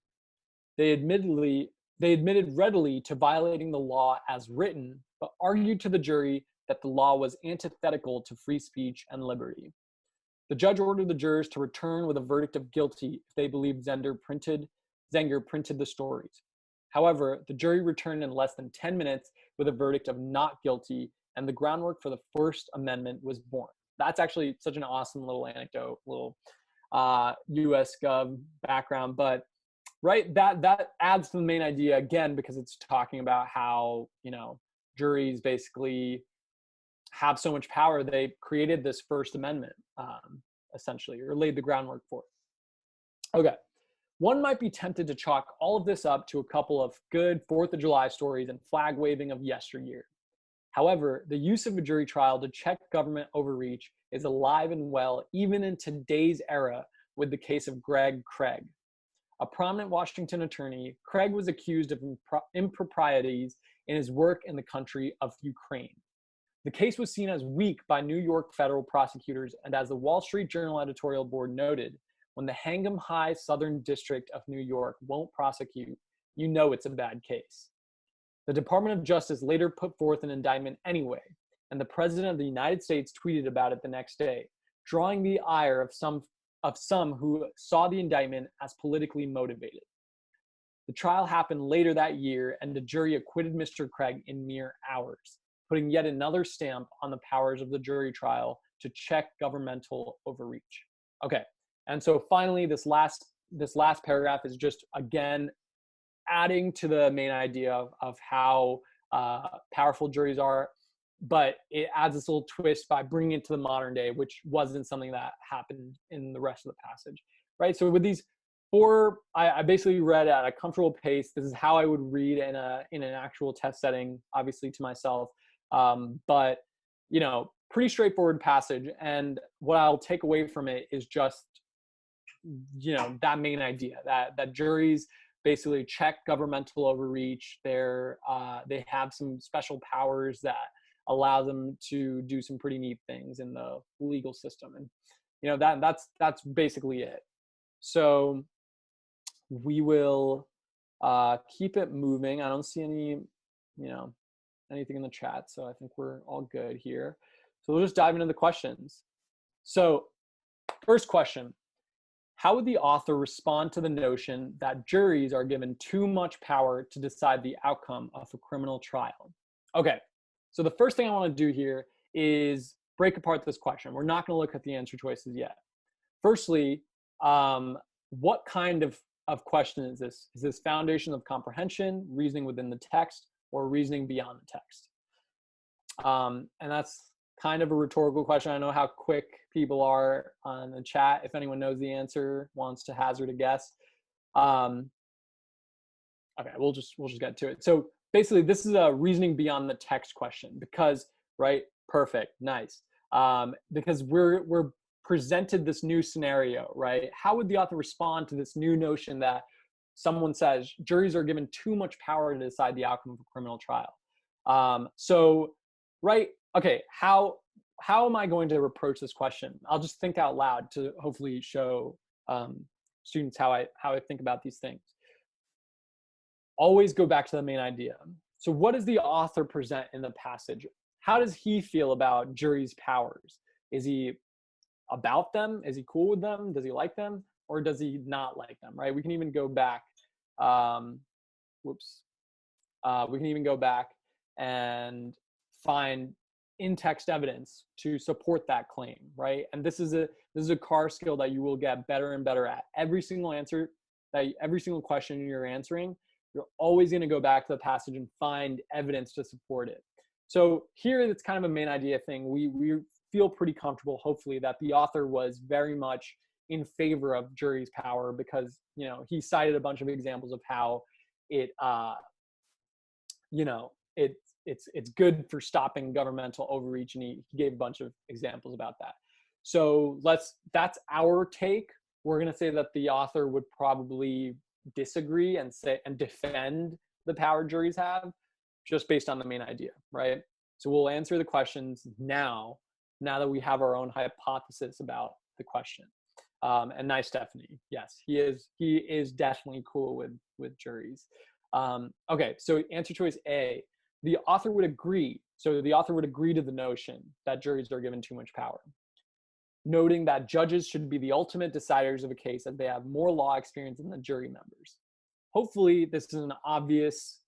A: They admitted readily to violating the law as written, but argued to the jury that the law was antithetical to free speech and liberty. The judge ordered the jurors to return with a verdict of guilty if they believed Zenger printed the stories. However, the jury returned in less than 10 minutes with a verdict of not guilty, and the groundwork for the First Amendment was born. That's actually such an awesome little anecdote, little US Gov background, but right, that adds to the main idea again, because it's talking about how, juries basically have so much power, they created this First Amendment, essentially, or laid the groundwork for it. Okay. One might be tempted to chalk all of this up to a couple of good 4th of July stories and flag waving of yesteryear. However, the use of a jury trial to check government overreach is alive and well even in today's era with the case of Greg Craig. A prominent Washington attorney, Craig was accused of improprieties in his work in the country of Ukraine. The case was seen as weak by New York federal prosecutors, and as the Wall Street Journal editorial board noted, when the Hangum High Southern District of New York won't prosecute, you know it's a bad case. The Department of Justice later put forth an indictment anyway, and the President of the United States tweeted about it the next day, drawing the ire of some who saw the indictment as politically motivated. The trial happened later that year, and the jury acquitted Mr. Craig in mere hours, putting yet another stamp on the powers of the jury trial to check governmental overreach. Okay, and so finally, this last paragraph is just, again, adding to the main idea of how powerful juries are, but it adds this little twist by bringing it to the modern day, which wasn't something that happened in the rest of the passage, right? So with these four, I basically read at a comfortable pace. This is how I would read in an actual test setting, obviously to myself, but pretty straightforward passage. And what I'll take away from it is just that main idea that juries basically check governmental overreach. They have some special powers that allow them to do some pretty neat things in the legal system, and that's basically it. So we will keep it moving. I don't see any anything in the chat, so I think we're all good here. So we'll just dive into the questions. So first question: how would the author respond to the notion that juries are given too much power to decide the outcome of a criminal trial? Okay, so the first thing I want to do here is break apart this question. We're not going to look at the answer choices yet. Firstly, what kind of question is this? Is this foundation of comprehension, reasoning within the text, or reasoning beyond the text? And that's kind of a rhetorical question. I know how quick people are on the chat. If anyone knows the answer, wants to hazard a guess. Okay, we'll just get to it. So basically, this is a reasoning beyond the text question because, right? Perfect, nice. Because we're presented this new scenario, right? How would the author respond to this new notion that someone says juries are given too much power to decide the outcome of a criminal trial? So, right? Okay, how am I going to approach this question? I'll just think out loud to hopefully show students how I think about these things. Always go back to the main idea. So what does the author present in the passage? How does he feel about juries' powers? Is he about them? Is he cool with them? Does he like them? Or does he not like them, right? We can even go back. We can even go back and find in-text evidence to support that claim, right? And this is a car skill that you will get better and better at. Every single question you're answering, you're always going to go back to the passage and find evidence to support it. So here, it's kind of a main idea thing. We feel pretty comfortable, hopefully, that the author was very much in favor of jury's power because he cited a bunch of examples of how it's good for stopping governmental overreach, and he gave a bunch of examples about that. So that's our take. We're going to say that the author would probably disagree and defend the power juries have, just based on the main idea, right? So we'll answer the questions now that we have our own hypothesis about the question. And nice, Stephanie. Yes, he is definitely cool with juries. Okay, so answer choice A. The author would agree. So the author would agree to the notion that juries are given too much power, noting that judges should be the ultimate deciders of a case as they have more law experience than the jury members. Hopefully, this is an obvious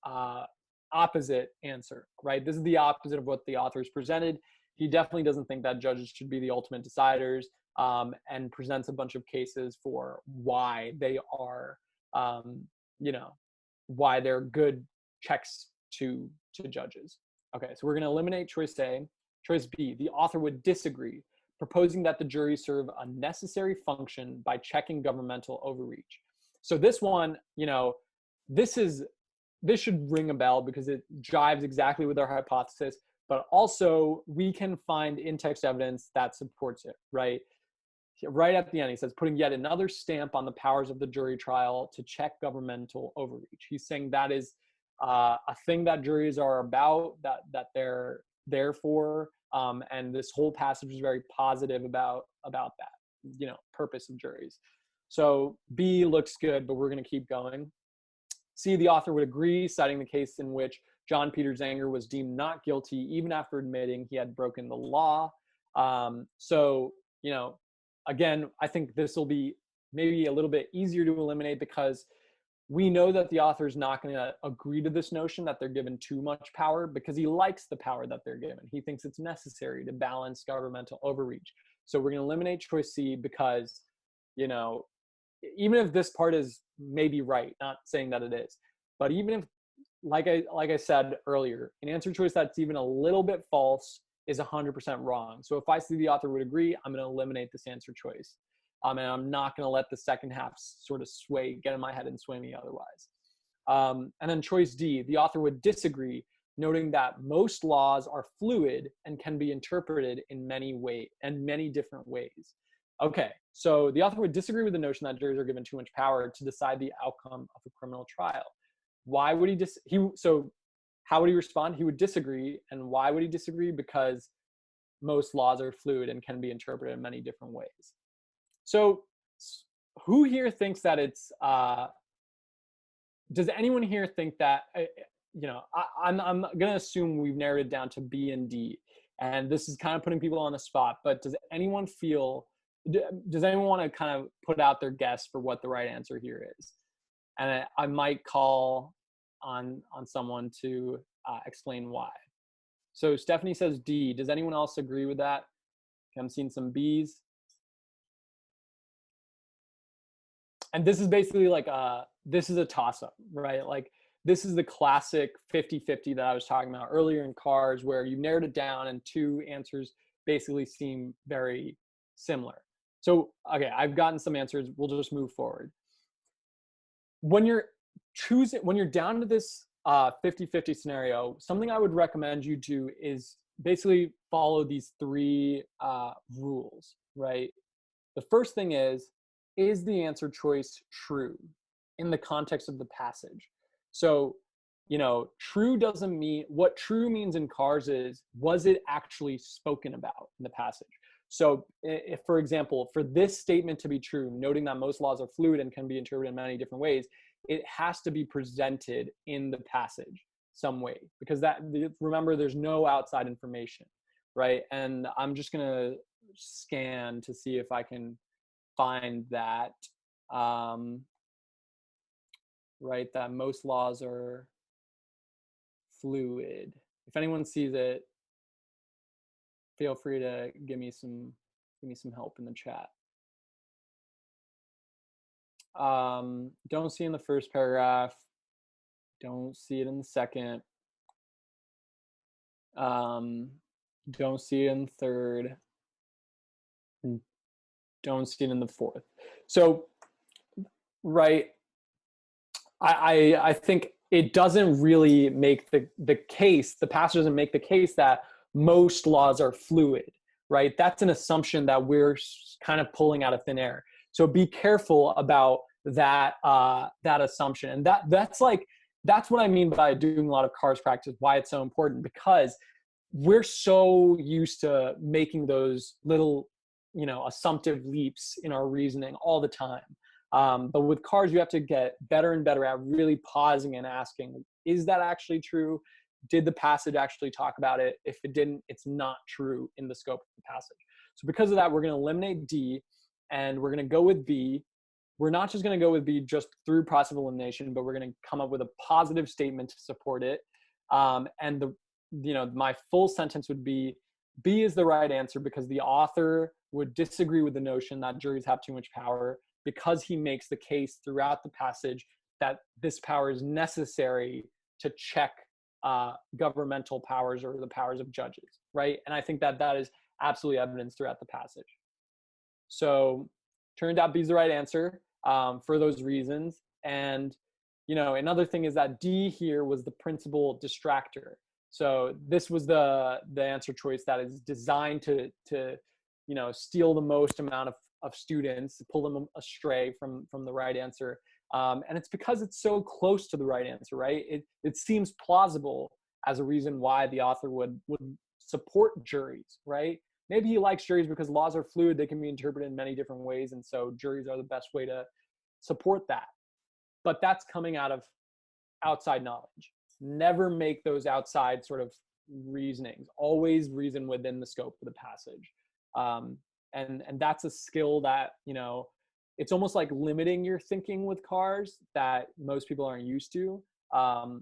A: opposite answer, right? This is the opposite of what the author has presented. He definitely doesn't think that judges should be the ultimate deciders, and presents a bunch of cases for why they are, why they're good checks to judges. Okay, so we're going to eliminate choice A. Choice B, the author would disagree, proposing that the jury serve a necessary function by checking governmental overreach. So this one, this should ring a bell because it jives exactly with our hypothesis, but also we can find in-text evidence that supports it, right? Right at the end, he says, putting yet another stamp on the powers of the jury trial to check governmental overreach. He's saying that is a thing that juries are about, that they're there for, and this whole passage is very positive about that, purpose of juries. So B looks good, but we're going to keep going. C, the author would agree, citing the case in which John Peter Zenger was deemed not guilty even after admitting he had broken the law. Again, I think this will be maybe a little bit easier to eliminate because we know that the author is not going to agree to this notion that they're given too much power because he likes the power that they're given. He thinks it's necessary to balance governmental overreach. So we're going to eliminate choice C because, even if this part is maybe right, not saying that it is, but even if, like I said earlier, an answer choice that's even a little bit false is 100% wrong. So if I see the author would agree, I'm going to eliminate this answer choice. And I'm not going to let the second half sort of get in my head and sway me otherwise. And then choice D, the author would disagree, noting that most laws are fluid and can be interpreted in many different ways. Okay, so the author would disagree with the notion that juries are given too much power to decide the outcome of a criminal trial. Why would how would he respond? He would disagree. And why would he disagree? Because most laws are fluid and can be interpreted in many different ways. So who here thinks that it's, does anyone here think that, I'm going to assume we've narrowed it down to B and D, and this is kind of putting people on the spot, but does anyone want to kind of put out their guess for what the right answer here is? And I might call on someone to explain why. So Stephanie says D. Does anyone else agree with that? I'm seeing some Bs. And this is basically this is a toss-up, right? Like this is the classic 50-50 that I was talking about earlier in CARS, where you narrowed it down and two answers basically seem very similar. So, okay, I've gotten some answers. We'll just move forward. When you're down to this 50-50 scenario, something I would recommend you do is basically follow these three rules, right? The first thing is the answer choice true in the context of the passage? So, true doesn't mean, what true means in CARS is, was it actually spoken about in the passage? So if, for example, for this statement to be true, noting that most laws are fluid and can be interpreted in many different ways, it has to be presented in the passage some way, because remember, there's no outside information, right? And I'm just going to scan to see if I can find that, right, that most laws are fluid. If anyone sees it, feel free to give me some help in the chat. Don't see in the first paragraph. Don't see it in the second. Don't see it in the third. Don't see it in the fourth. So, right, I think it doesn't really make the case, the passage doesn't make the case that most laws are fluid, right? That's an assumption that we're kind of pulling out of thin air. So be careful about that assumption. And that's what I mean by doing a lot of CARS practice, why it's so important, because we're so used to making those little, assumptive leaps in our reasoning all the time. But with CARS, you have to get better and better at really pausing and asking, is that actually true? Did the passage actually talk about it? If it didn't, it's not true in the scope of the passage. So because of that, we're going to eliminate D and we're going to go with B. We're not just going to go with B just through process of elimination, but we're going to come up with a positive statement to support it. And my full sentence would be, B is the right answer because the author would disagree with the notion that juries have too much power, because he makes the case throughout the passage that this power is necessary to check governmental powers or the powers of judges. right? And I think that that is absolutely evidence throughout the passage. So turned out B is the right answer for those reasons. And, you know, another thing is that D here was the principal distractor. So this was the answer choice that is designed to you know, steal the most amount of students, pull them astray from the right answer. And it's because it's so close to the right answer, right? It seems plausible as a reason why the author would support juries, right? Maybe he likes juries because laws are fluid. They can be interpreted in many different ways. And so juries are the best way to support that. But that's coming out of outside knowledge. Never make those outside sort of reasonings. Always reason within the scope of the passage. And that's a skill that, you know, it's almost like limiting your thinking with cars that most people aren't used to.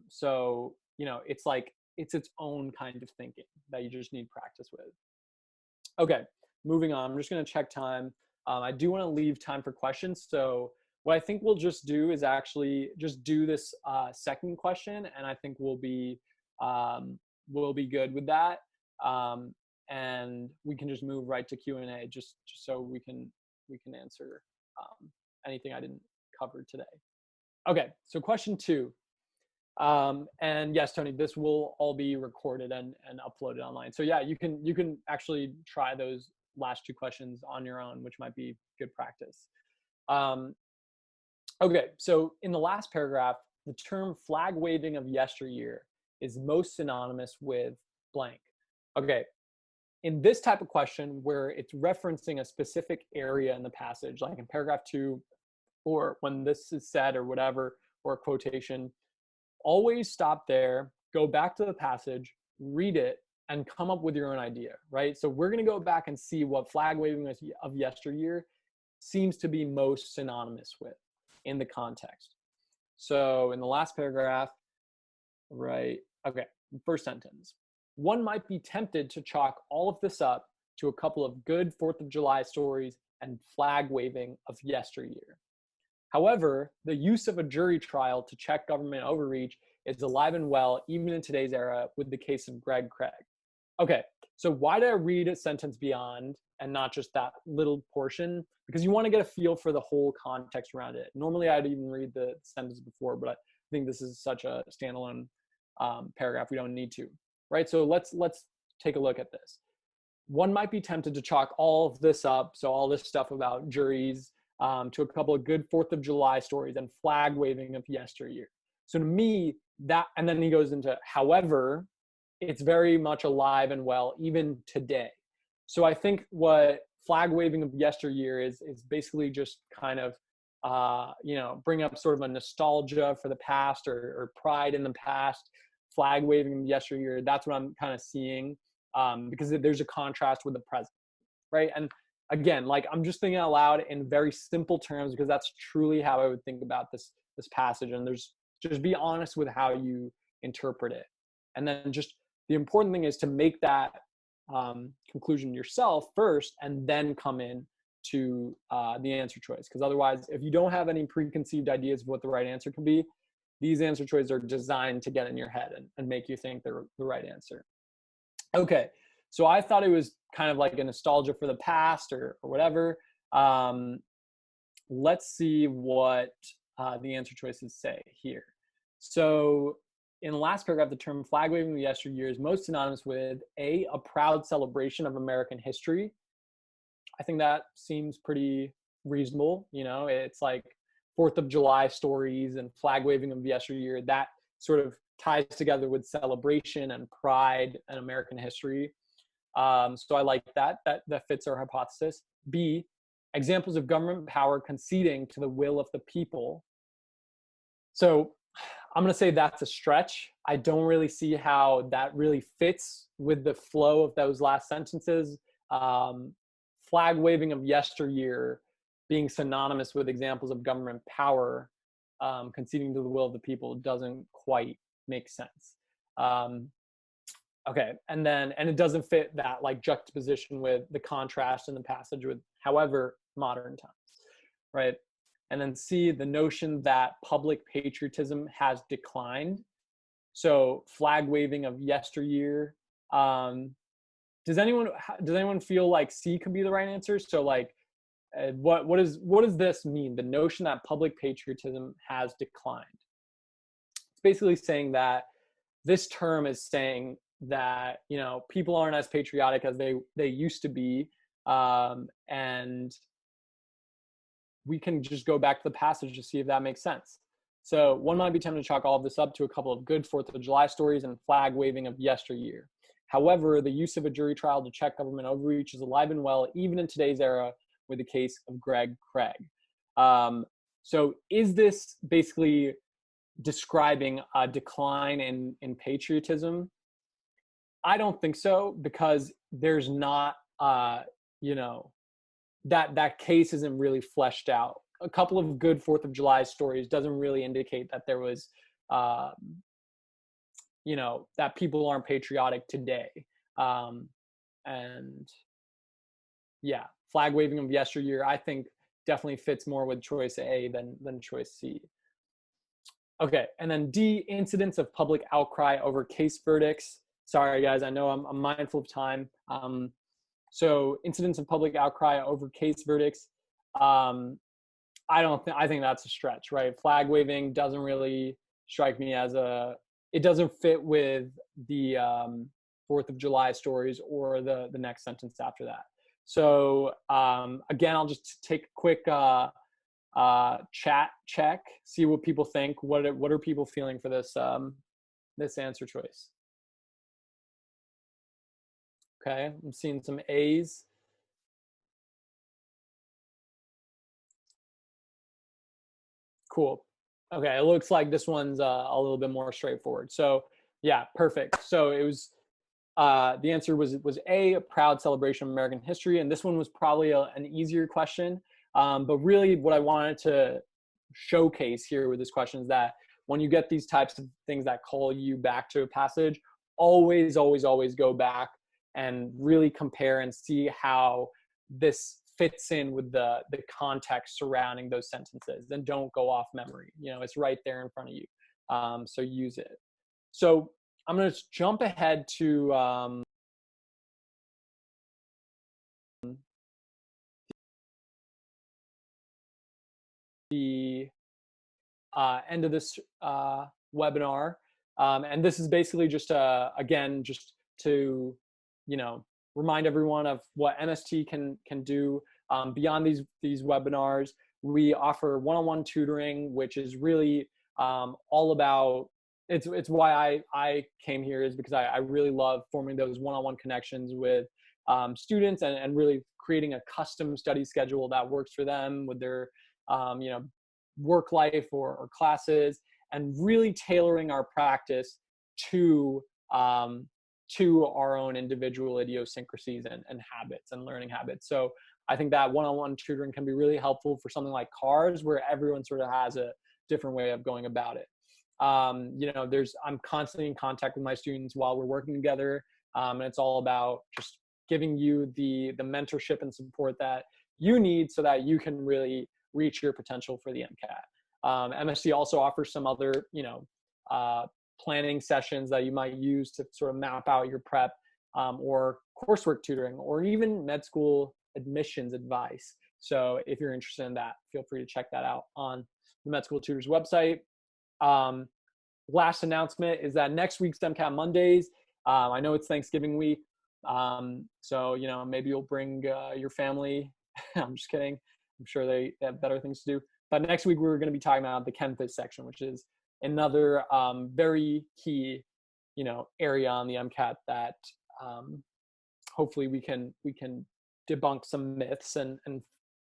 A: So, you know, it's like, it's its own kind of thinking that you just need practice with. Okay, moving on. I'm just going to check time. I do want to leave time for questions. So what I think we'll just do is actually just do this second question, and I think we'll be good with that. And we can just move right to Q&A, just so we can answer anything I didn't cover today. Okay, so question 2. And yes, Tony, this will all be recorded and uploaded online. So yeah, you can actually try those last 2 questions on your own, which might be good practice. Okay, so in the last paragraph, the term flag waving of yesteryear is most synonymous with blank. Okay, in this type of question where it's referencing a specific area in the passage, like in paragraph 2, or when this is said or whatever, or a quotation, always stop there, go back to the passage, read it, and come up with your own idea, right? So we're going to go back and see what flag waving of yesteryear seems to be most synonymous with in the context. So in the last paragraph, right? Okay, first sentence. One might be tempted to chalk all of this up to a couple of good 4th of July stories and flag waving of yesteryear. However, the use of a jury trial to check government overreach is alive and well even in today's era with the case of Greg Craig. Okay, so why did I read a sentence beyond and not just that little portion? Because you want to get a feel for the whole context around it. Normally I'd even read the sentence before, but I think this is such a standalone paragraph, we don't need to, right? So let's take a look at this. One might be tempted to chalk all of this up, so all this stuff about juries, to a couple of good 4th of July stories and flag waving of yesteryear. So to me, that, and then he goes into, however, it's very much alive and well even today. So I think what flag waving of yesteryear is basically just kind of, you know, bring up sort of a nostalgia for the past or pride in the past. Flag waving of yesteryear, that's what I'm kind of seeing, because there's a contrast with the present, right? And again, like I'm just thinking out loud in very simple terms because that's truly how I would think about this passage. And there's just be honest with how you interpret it. And then just the important thing is to make that conclusion yourself first and then come in to the answer choice. Because otherwise, if you don't have any preconceived ideas of what the right answer can be, these answer choices are designed to get in your head and make you think they're the right answer. Okay, so I thought it was kind of like a nostalgia for the past or whatever. Let's see what the answer choices say here. So in the last paragraph, the term flag waving of yesteryear is most synonymous with a proud celebration of American history. I think that seems pretty reasonable. You know, it's like 4th of July stories and flag waving of yesteryear. That sort of ties together with celebration and pride and American history. So I like that fits our hypothesis. B, examples of government power conceding to the will of the people. So I'm going to say that's a stretch. I don't really see how that really fits with the flow of those last sentences. Flag waving of yesteryear being synonymous with examples of government power conceding to the will of the people doesn't quite make sense. Okay, and it doesn't fit that like juxtaposition with the contrast in the passage with however modern times, right? And then C, the notion that public patriotism has declined. So flag waving of yesteryear does anyone feel like C could be the right answer? So like, what does this mean? The notion that public patriotism has declined. It's basically saying that this term is saying that, you know, people aren't as patriotic as they used to be, and we can just go back to the passage to see if that makes sense. So one might be tempted to chalk all of this up to a couple of good 4th of July stories and flag waving of yesteryear. However, the use of a jury trial to check government overreach is alive and well, even in today's era, with the case of Greg Craig. So is this basically describing a decline in patriotism? I don't think so, because there's not, you know, that case isn't really fleshed out. A couple of good 4th of July stories doesn't really indicate that there was, you know, that people aren't patriotic today. And yeah, flag waving of yesteryear, I think definitely fits more with choice A than choice C. Okay, and then D, incidents of public outcry over case verdicts. Sorry guys, I know I'm mindful of time. So incidents of public outcry over case verdicts, I think that's a stretch, right? Flag waving doesn't really strike me as it doesn't fit with the 4th of July stories or the next sentence after that. So again, I'll just take a quick chat check, see what people think. What are people feeling for this this answer choice? Okay, I'm seeing some A's. Cool. Okay, it looks like this one's a little bit more straightforward. So yeah, perfect. So it was the answer was A, proud celebration of American history, and this one was probably an easier question. But really, what I wanted to showcase here with this question is that when you get these types of things that call you back to a passage, always go back and really compare and see how this fits in with the context surrounding those sentences. Then don't go off memory. You know, it's right there in front of you. So use it. So I'm going to jump ahead to the end of this webinar. And this is basically just, again, just to, you know, remind everyone of what MST can do beyond these webinars. We offer one-on-one tutoring, which is really all about, it's why I came here, is because I really love forming those one-on-one connections with students and really creating a custom study schedule that works for them with their you know, work life or classes, and really tailoring our practice to our own individual idiosyncrasies and habits and learning habits. So I think that one-on-one tutoring can be really helpful for something like CARS, where everyone sort of has a different way of going about it. You know, I'm constantly in contact with my students while we're working together, and it's all about just giving you the mentorship and support that you need so that you can really reach your potential for the MCAT. MSC also offers some other, you know, planning sessions that you might use to sort of map out your prep, or coursework tutoring, or even med school admissions advice. So if you're interested in that, feel free to check that out on the Med School Tutors website. Last announcement is that next week's MCAT Mondays, I know it's Thanksgiving week, so, you know, maybe you'll bring your family. I'm just kidding. I'm sure they have better things to do. But next week, we're going to be talking about the Chem Phys section, which is another very key, you know, area on the MCAT that hopefully we can debunk some myths and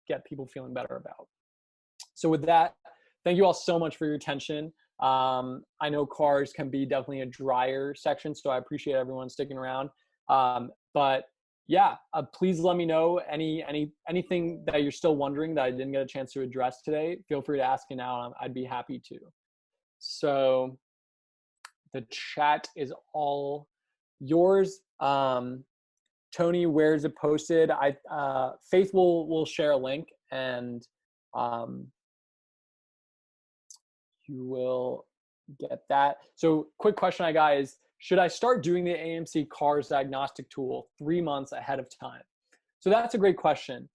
A: get people feeling better about. So with that, thank you all so much for your attention. I know CARS can be definitely a drier section, so I appreciate everyone sticking around. But yeah, please let me know anything that you're still wondering that I didn't get a chance to address today. Feel free to ask me now. I'd be happy to. So the chat is all yours. Tony, where is it posted? Faith will share a link, and you will get that. So quick question I got is, should I start doing the AAMC CARS diagnostic tool 3 months ahead of time? So that's a great question.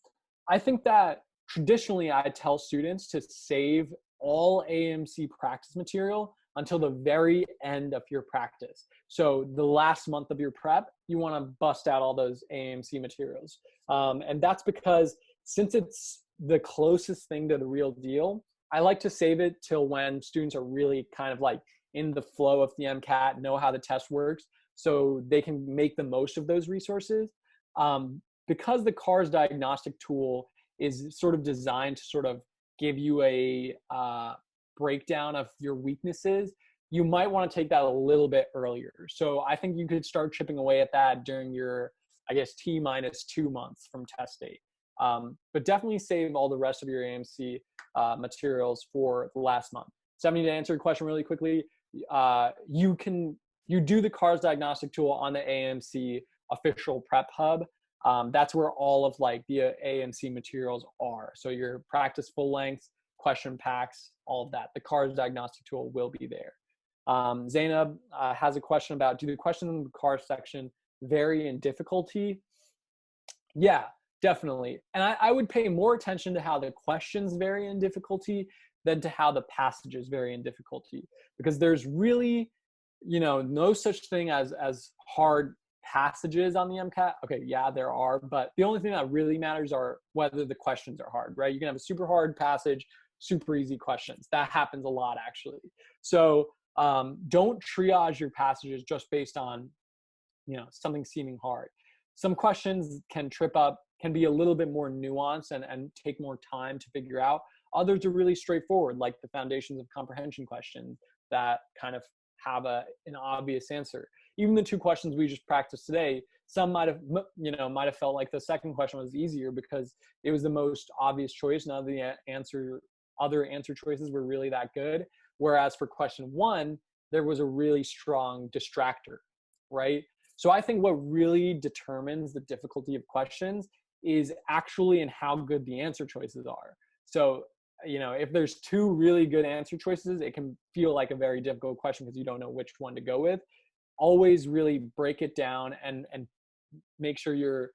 A: I think that traditionally I tell students to save all AAMC practice material until the very end of your practice. So the last month of your prep, you want to bust out all those AAMC materials. And that's because since it's the closest thing to the real deal, I like to save it till when students are really kind of like in the flow of the MCAT, know how the test works, so they can make the most of those resources. Because the CARS diagnostic tool is sort of designed to sort of give you a breakdown of your weaknesses, you might want to take that a little bit earlier. So I think you could start chipping away at that during your, I guess, T-2 months from test date. But definitely save all the rest of your AAMC materials for the last month. Stephanie, to answer your question really quickly, you do the CARS diagnostic tool on the AAMC official prep hub. That's where all of like the AAMC materials are. So your practice full length, question packs, all of that. The CARS diagnostic tool will be there. Zainab has a question about, do the questions in the CARS section vary in difficulty? Yeah, definitely. And I would pay more attention to how the questions vary in difficulty than to how the passages vary in difficulty, because there's really, no such thing as hard passages on the MCAT. Okay, yeah, there are, but the only thing that really matters are whether the questions are hard, right? You can have a super hard passage, super easy questions. That happens a lot, actually. So don't triage your passages just based on, something seeming hard. Some questions can trip up, can be a little bit more nuanced and take more time to figure out. Others are really straightforward, like the foundations of comprehension questions that kind of have an obvious answer. Even the 2 questions we just practiced today, some might have felt like the second question was easier because it was the most obvious choice. None of the other answer choices were really that good. Whereas for question 1, there was a really strong distractor, right? So I think what really determines the difficulty of questions is actually in how good the answer choices are. So, if there's 2 really good answer choices, it can feel like a very difficult question because you don't know which one to go with. Always really break it down and make sure you're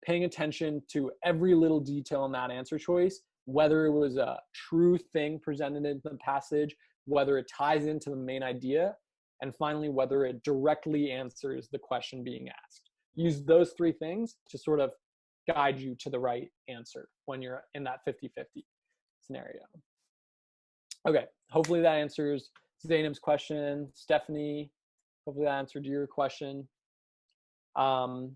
A: paying attention to every little detail in that answer choice, whether it was a true thing presented in the passage, whether it ties into the main idea, and finally, whether it directly answers the question being asked. Use those 3 things to sort of guide you to the right answer when you're in that 50-50 scenario. Okay, hopefully that answers Zainab's question. Stephanie, hopefully that answered your question. Yeah,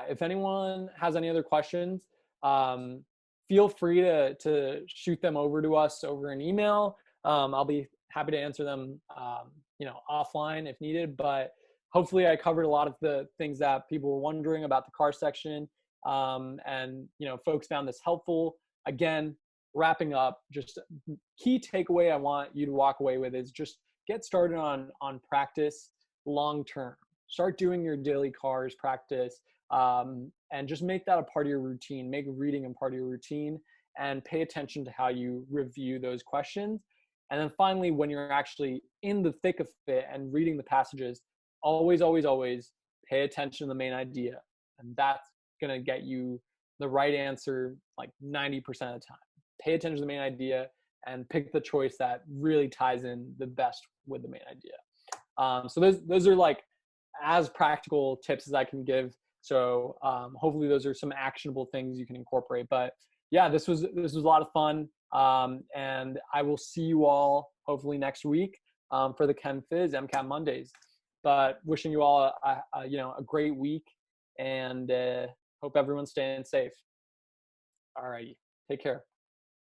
A: if anyone has any other questions, feel free to shoot them over to us over an email. I'll be happy to answer them, offline if needed. But hopefully, I covered a lot of the things that people were wondering about the CARS section, and folks found this helpful. Again, wrapping up, just key takeaway I want you to walk away with is just get started on practice long term. Start doing your daily CARS practice, and just make that a part of your routine. Make reading a part of your routine, and pay attention to how you review those questions. And then finally, when you're actually in the thick of it and reading the passages, always, always, always pay attention to the main idea. And that's going to get you the right answer like 90% of the time. Pay attention to the main idea and pick the choice that really ties in the best with the main idea. So those are like as practical tips as I can give. So hopefully those are some actionable things you can incorporate. But yeah, this was a lot of fun. And I will see you all hopefully next week for the Chem Phys MCAT Mondays. But wishing you all a great week, and hope everyone's staying safe. All righty, take care.